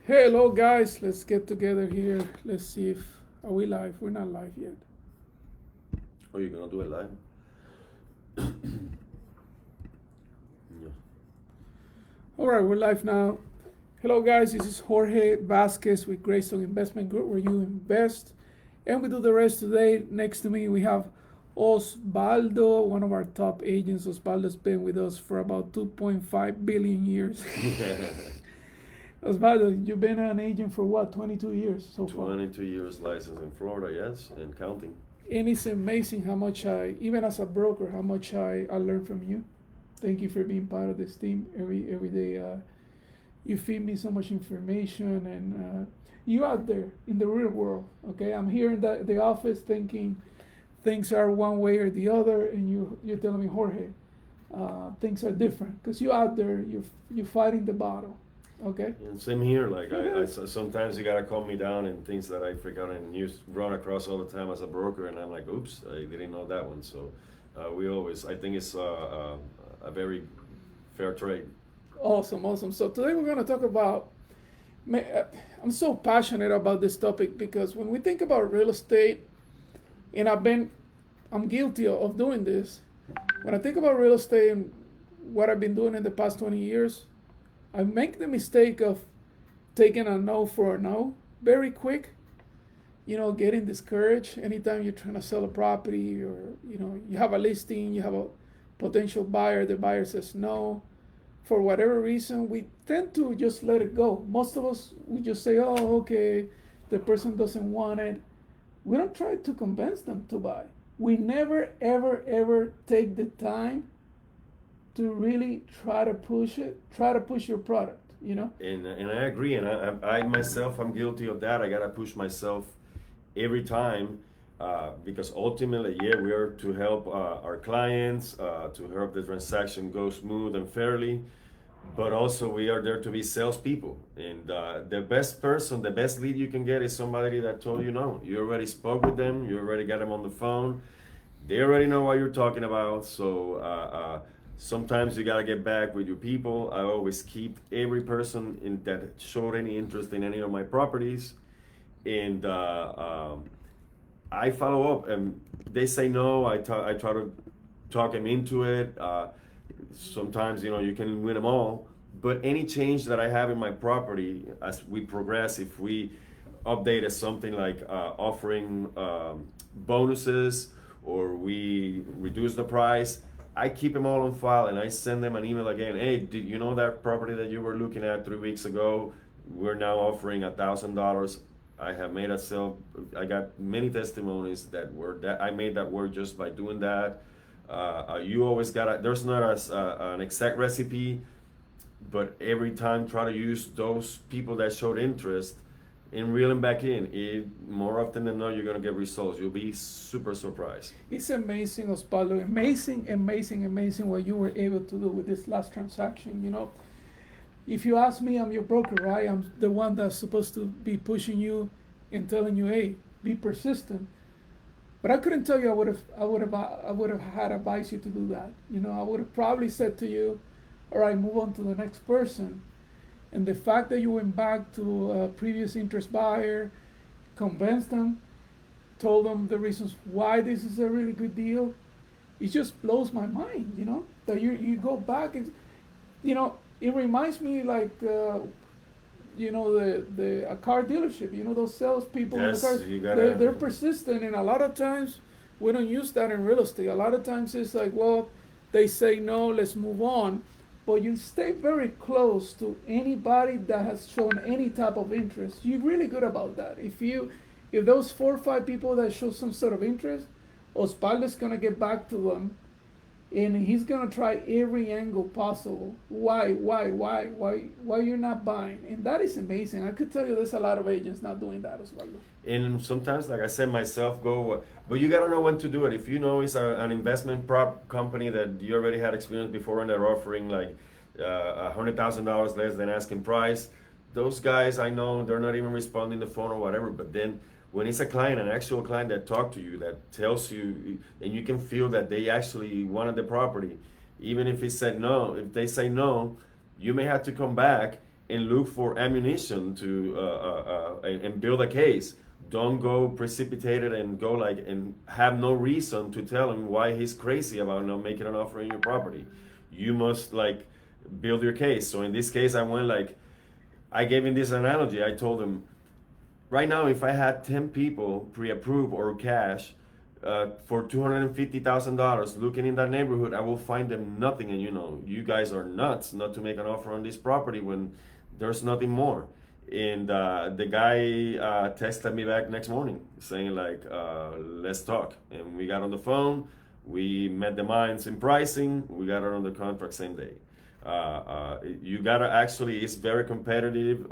Hello, guys. Let's get together here. Let's see if are we live. We're not live yet. Oh, you're gonna do it live? Yeah. All right, we're live now. Hello, guys. This is Jorge Vasquez with Greystone Investment Group, where you invest, and we do the rest today. Next to me, we have Osvaldo, one of our top agents. Osvaldo's been with us for about 2.5 billion years. Osvaldo, you've been an agent for what, 22 years so far? 22 years licensed in Florida, yes, and counting. And it's amazing how much even as a broker, how much I learn from you. Thank you for being part of this team every day. You feed me so much information, and you out there in the real world. Okay, I'm here in the office thinking things are one way or the other, and you're telling me, Jorge, things are different because you out there, you're fighting the battle. Okay. And same here, like sometimes you gotta calm me down and things that I forgot and you run across all the time as a broker, and I'm like, oops, I didn't know that one. So I think it's a very fair trade. Awesome, awesome. So today we're going to talk about. I'm so passionate about this topic because when we think about real estate, and I'm guilty of doing this. When I think about real estate and what I've been doing in the past 20 years, I make the mistake of taking a no for a no very quick. Getting discouraged anytime you're trying to sell a property, or you have a listing, you have a potential buyer, the buyer says no. For whatever reason, we tend to just let it go. Most of us, we just say, oh, okay, the person doesn't want it. We don't try to convince them to buy. We never, ever, ever take the time to really try to push your product. And I agree, and I myself, I'm guilty of that. I gotta push myself every time because ultimately, yeah, we are to help our clients, to help the transaction go smooth and fairly, but also we are there to be salespeople. And the best person, the best lead you can get is somebody that told you no. You already spoke with them, you already got them on the phone, they already know what you're talking about. So sometimes you gotta get back with your people. I always keep every person that showed any interest in any of my properties, and I follow up, and they say no. I try to talk them into it. Sometimes you can win them all, but any change that I have in my property as we progress, if we update something like offering bonuses or we reduce the price, I keep them all on file and I send them an email again. Hey, did you know that property that you were looking at 3 weeks ago? We're now offering $1,000. I have made a sale. I got many testimonies that I made that work just by doing that. You always gotta. There's not an exact recipe, but every time try to use those people that showed interest and reel them back in. More often than not, you're gonna get results. You'll be super surprised. It's amazing, Osvaldo. Amazing, amazing, amazing what you were able to do with this last transaction. If you ask me, I'm your broker, right? I'm the one that's supposed to be pushing you and telling you, hey, be persistent. But I couldn't tell you I would have had advised you to do that. I would have probably said to you, all right, move on to the next person. And the fact that you went back to a previous interest buyer, convinced them, told them the reasons why this is a really good deal, it just blows my mind. That you go back and it reminds me like a car dealership. Those salespeople in the Yes, cars. you gotta. They're persistent, and a lot of times we don't use that in real estate. A lot of times it's like, well, they say no, let's move on. But you stay very close to anybody that has shown any type of interest. You're really good about that. If those 4 or 5 people that show some sort of interest, Osvaldo's gonna get back to them, and he's gonna try every angle possible. Why you're not buying? And that is amazing. I could tell you there's a lot of agents not doing that as well. And sometimes, like I said myself, but you gotta know when to do it. If you know it's an investment prop company that you already had experience before and they're offering like $100,000 less than asking price, those guys, I know they're not even responding to the phone or whatever. But then when it's a client, an actual client that talked to you, that tells you, and you can feel that they actually wanted the property, even if they say no, you may have to come back and look for ammunition to and build a case. Don't go precipitated and go like and have no reason to tell him why he's crazy about not making an offer in your property. You must like build your case. So in this case, I went like I gave him this analogy. I told him right now, if I had 10 people pre-approved or cash for $250,000 looking in that neighborhood, I will find them nothing. And you guys are nuts not to make an offer on this property when there's nothing more. And the guy texted me back next morning saying like, let's talk. And we got on the phone. We met the minds in pricing. We got it on the contract same day. You gotta actually, it's very competitive.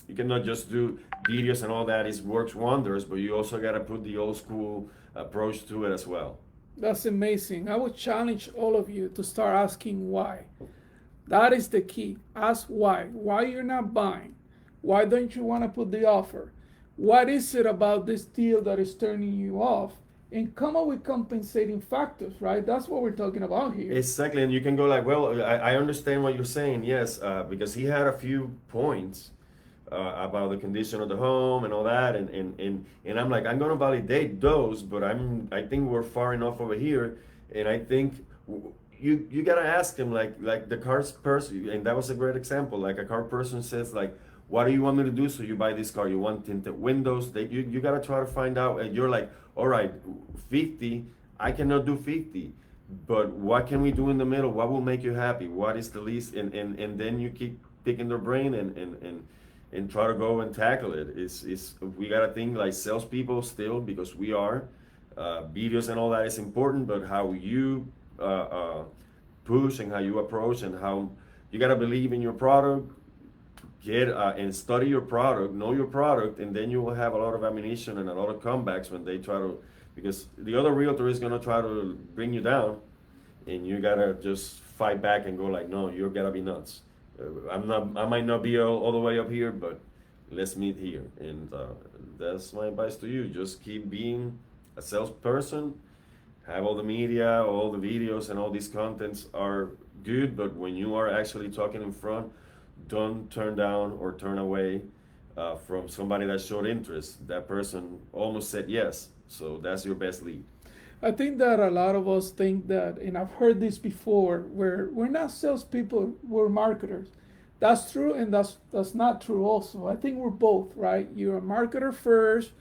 You cannot just do videos and all that. It works wonders, but you also gotta put the old school approach to it as well. That's amazing. I would challenge all of you to start asking why. That is the key. Ask why. Why you're not buying. Why don't you want to put the offer? What is it about this deal that is turning you off? And come up with compensating factors, right? That's what we're talking about here. Exactly, and you can go like, well, I understand what you're saying, yes, because he had a few points about the condition of the home and all that, and I'm like, I'm gonna validate those, but I think we're far enough over here, and I think you gotta ask him like the car person, and that was a great example. Like a car person says like, what do you want me to do so you buy this car? You want tinted windows? You gotta try to find out, and you're like, all right, 50, I cannot do 50. But what can we do in the middle? What will make you happy? What is the least? And then you keep picking their brain and try to go and tackle it. It's we gotta think like salespeople still, because we are. Videos and all that is important, but how you push and how you approach and how you gotta believe in your product, get and study your product, know your product, and then you will have a lot of ammunition and a lot of comebacks when they try to, because the other realtor is gonna try to bring you down, and you gotta just fight back and go like, no, you're gotta be nuts. I might not be all the way up here, but let's meet here. And that's my advice to you. Just keep being a salesperson. Have all the media, all the videos, and all these contents are good, but when you are actually talking in front, don't turn down or turn away from somebody that showed interest. That person almost said yes, so that's your best lead. I think that a lot of us think that, and I've heard this before, where we're not salespeople, we're marketers. That's true, and that's not true also. I think we're both, right? You're a marketer first.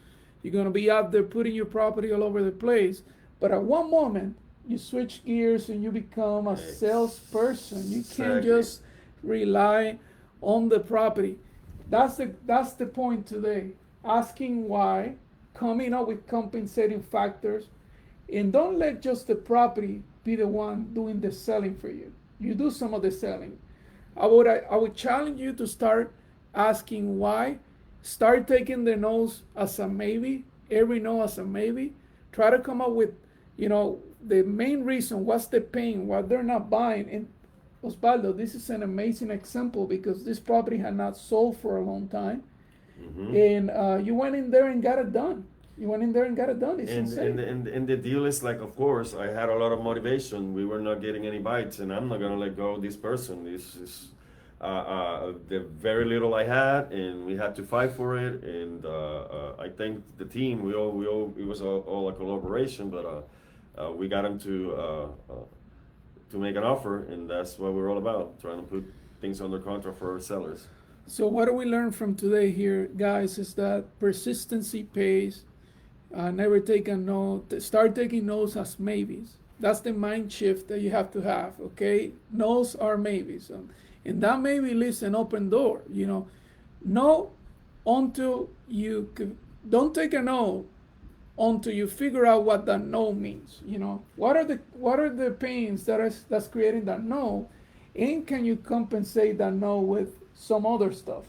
You're gonna be out there putting your property all over the place, but at one moment you switch gears and you become a salesperson. You can't Exactly. just rely on the property. That's the point today. Asking why, coming up with compensating factors, and don't let just the property be the one doing the selling for you. You do some of the selling. I would challenge you to start asking why. Start taking the no's as a maybe, every no as a maybe. Try to come up with, the main reason, what's the pain, what they're not buying. And Osvaldo, this is an amazing example because this property had not sold for a long time, and you went in there and got it done. You went in there and got it done. It's insane. And the deal is like, of course, I had a lot of motivation. We were not getting any bites, and I'm not gonna let go of this person. This is the very little I had, and we had to fight for it. And I think the team, we all, it was all a collaboration, but we got him to make an offer, and that's what we're all about, trying to put things under contract for our sellers. So what do we learn from today here, guys, is that persistency pays. Never take a no. Start taking no's as maybes. That's the mind shift that you have to have. Okay, no's are maybes, and that maybe leaves an open door. No, until you don't take a no until you figure out what that no means. What are the pains that's creating that no, and can you compensate that no with some other stuff?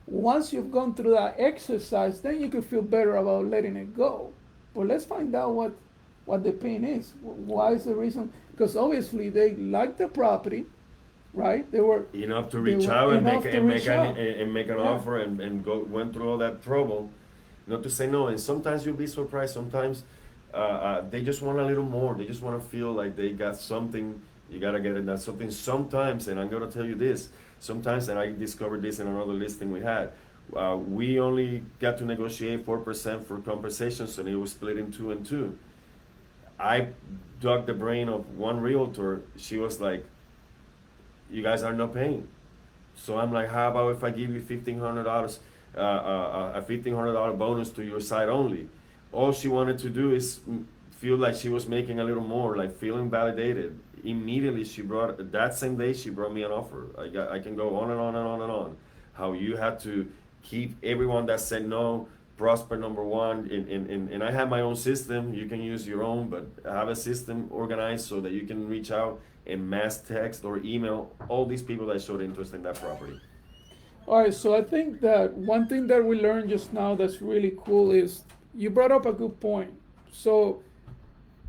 Once you've gone through that exercise, then you can feel better about letting it go. But let's find out what the pain is. Why is the reason? Because obviously they like the property, right? They were enough to they reach were out and enough make to and reach make an, out. and make an Yeah. offer and went through all that trouble, not to say no. And sometimes you'll be surprised. Sometimes they just want a little more. They just want to feel like they got something You gotta get it. That's something sometimes, and I'm gonna tell you this. Sometimes, and I discovered this in another listing we had. We only got to negotiate 4% for compensations, and it was split in two and two. I dug the brain of one realtor. She was like, "You guys are not paying." So I'm like, "How about if I give you $1,500, a $1,500 bonus to your side only?" All she wanted to do is feel like she was making a little more, like feeling validated. Immediately, she brought that same day. She brought me an offer. I can go on and on and on and on. How you had to keep everyone that said no, prospect number one, and I have my own system. You can use your own, but have a system organized so that you can reach out and mass text or email all these people that showed interest in that property. All right, so I think that one thing that we learned just now that's really cool is you brought up a good point. So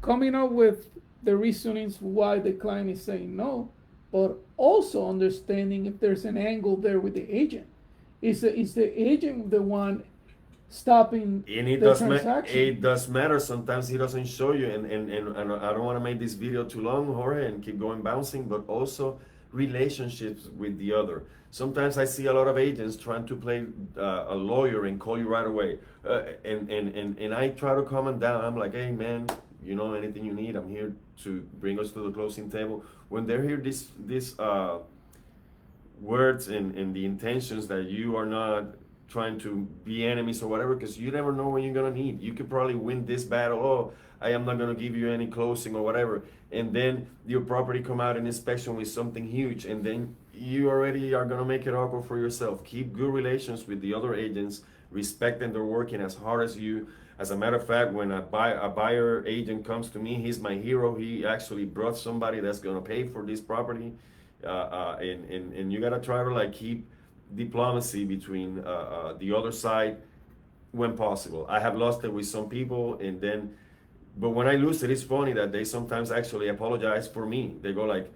coming up with the reasonings why the client is saying no, but also understanding if there's an angle there with the agent. Is the agent the one stopping And the transaction? it does matter. Sometimes he doesn't show you, and I don't want to make this video too long, Jorge, and keep going bouncing, but also relationships with the other. Sometimes I see a lot of agents trying to play a lawyer and call you right away, and I try to calm them down. I'm like, hey man, you know, anything you need, I'm here to bring us to the closing table. When they hear this words and the intentions that you are not trying to be enemies or whatever, because you never know when you're gonna need. You could probably win this battle. Oh, I am not gonna give you any closing or whatever, and then your property come out in inspection with something huge, and then you already are gonna make it awkward for yourself. Keep good relations with the other agents, respect them. They're working as hard as you. As a matter of fact, when a buyer agent comes to me, he's my hero. He actually brought somebody that's gonna pay for this property, and you gotta try to like keep diplomacy between the other side when possible. I have lost it with some people, and then, but when I lose it, it's funny that they sometimes actually apologize for me. They go like,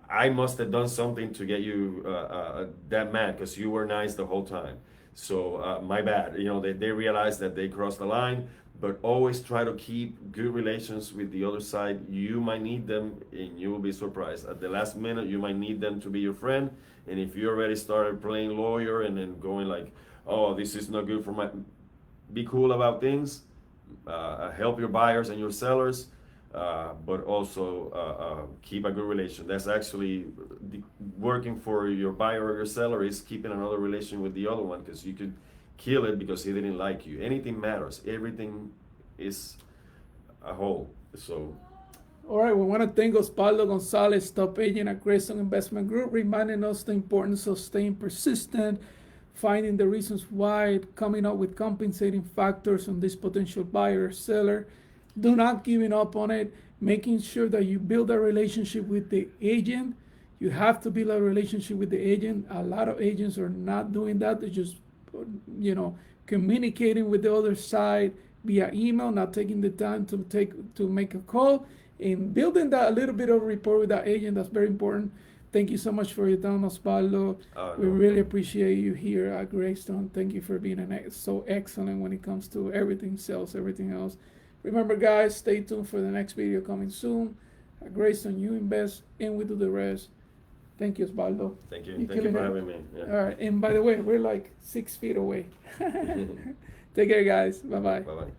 I must have done something to get you that mad because you were nice the whole time. So my bad. You know, they realize that they crossed the line, but always try to keep good relations with the other side. You might need them, and you will be surprised. At the last minute, you might need them to be your friend. And if you already started playing lawyer and then going like, oh, this is not good for my, be cool about things. Help your buyers and your sellers, but also keep a good relation. That's actually working for your buyer or your seller is keeping another relation with the other one, because you could kill it because he didn't like you. Anything matters. Everything is a whole. So. All right, we want to thank Osvaldo Gonzalez, top agent at Greystone Investment Group, reminding us the importance of staying persistent, finding the reasons why, coming up with compensating factors on this potential buyer or seller. Do not giving up on it, making sure that you build a relationship with the agent. You have to build a relationship with the agent. A lot of agents are not doing that. They're just, communicating with the other side via email, not taking the time to make a call. In building that a little bit of rapport with that agent, that's very important. Thank you so much for your time, Osvaldo. We really appreciate you here at Greystone. Thank you for being so excellent when it comes to everything sales, everything else. Remember, guys, stay tuned for the next video coming soon. At Greystone, you invest and we do the rest. Thank you, Osvaldo. Thank you. Thank you for having me. Yeah. All right. And by the way, we're like 6 feet away. Take care, guys. Bye-bye. Bye-bye.